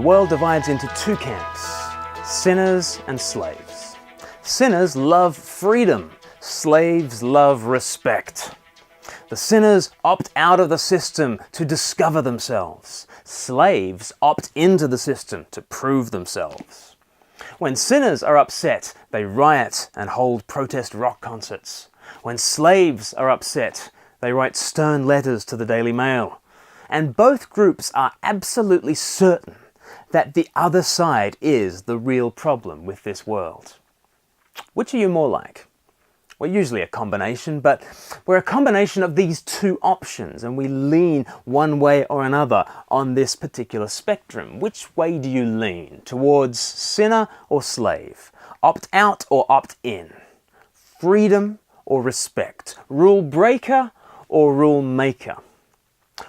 The world divides into two camps, sinners and slaves. Sinners love freedom, slaves love respect. The sinners opt out of the system to discover themselves. Slaves opt into the system to prove themselves. When sinners are upset, they riot and hold protest rock concerts. When slaves are upset, they write stern letters to the Daily Mail. And both groups are absolutely certain that the other side is the real problem with this world. Which are you more like? We're usually a combination, but we're a combination of these two options, and we lean one way or another on this particular spectrum. Which way do you lean? Towards sinner or slave? Opt out or opt in? Freedom or respect? Rule breaker or rule maker?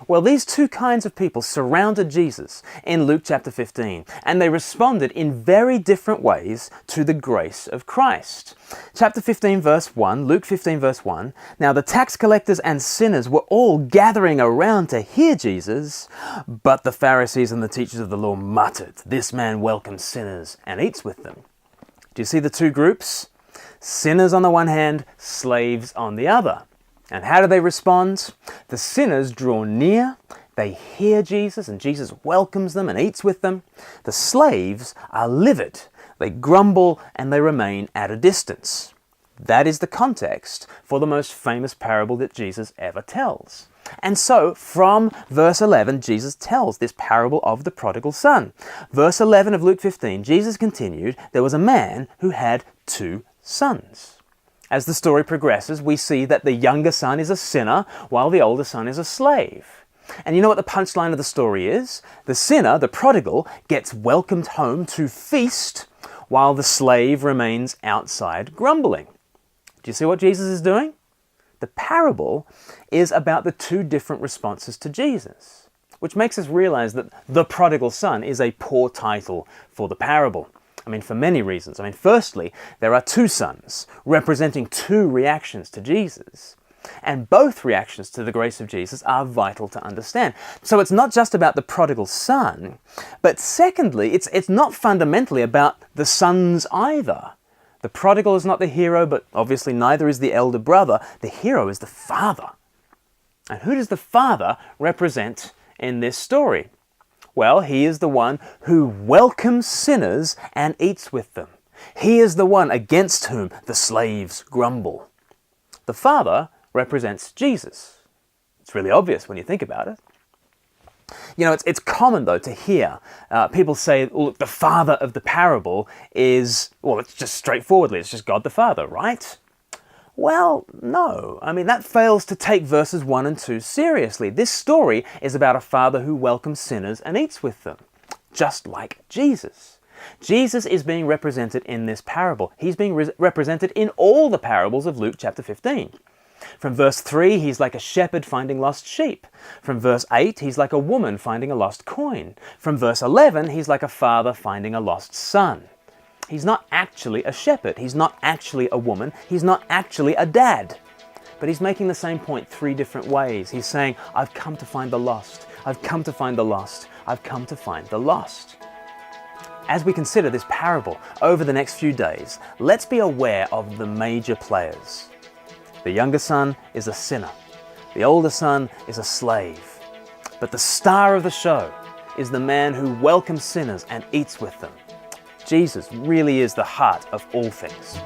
Well, these two kinds of people surrounded Jesus in Luke chapter 15, and they responded in very different ways to the grace of Christ. Chapter 15 verse 1, Luke 15 verse 1, "Now the tax collectors and sinners were all gathering around to hear Jesus, but the Pharisees and the teachers of the law muttered, 'This man welcomes sinners and eats with them.'" Do you see the two groups? Sinners on the one hand, slaves on the other. And how do they respond? The sinners draw near, they hear Jesus, and Jesus welcomes them and eats with them. The slaves are livid, they grumble, and they remain at a distance. That is the context for the most famous parable that Jesus ever tells. And so, from verse 11, Jesus tells this parable of the prodigal son. Verse 11 of Luke 15, Jesus continued, "There was a man who had 2 sons. As the story progresses, we see that the younger son is a sinner, while the older son is a slave. And you know what the punchline of the story is? The sinner, the prodigal, gets welcomed home to feast, while the slave remains outside grumbling. Do you see what Jesus is doing? The parable is about the two different responses to Jesus, which makes us realize that the prodigal son is a poor title for the parable. For many reasons. Firstly, there are 2 sons, representing 2 reactions to Jesus. And both reactions to the grace of Jesus are vital to understand. So it's not just about the prodigal son, but secondly, it's not fundamentally about the sons either. The prodigal is not the hero, but obviously neither is the elder brother. The hero is the father. And who does the father represent in this story? Well, he is the one who welcomes sinners and eats with them. He is the one against whom the slaves grumble. The father represents Jesus. It's really obvious when you think about it. It's common, though, to hear people say, look, the father of the parable is, it's just straightforwardly, it's just God the Father, right? Well, no. That fails to take verses 1 and 2 seriously. This story is about a father who welcomes sinners and eats with them, just like Jesus. Jesus is being represented in this parable. He's being represented in all the parables of Luke chapter 15. From verse 3, he's like a shepherd finding lost sheep. From verse 8, he's like a woman finding a lost coin. From verse 11, he's like a father finding a lost son. He's not actually a shepherd. He's not actually a woman. He's not actually a dad. But he's making the same point 3 different ways. He's saying, I've come to find the lost. I've come to find the lost. I've come to find the lost. As we consider this parable over the next few days, let's be aware of the major players. The younger son is a sinner. The older son is a slave. But the star of the show is the man who welcomes sinners and eats with them. Jesus really is the heart of all things.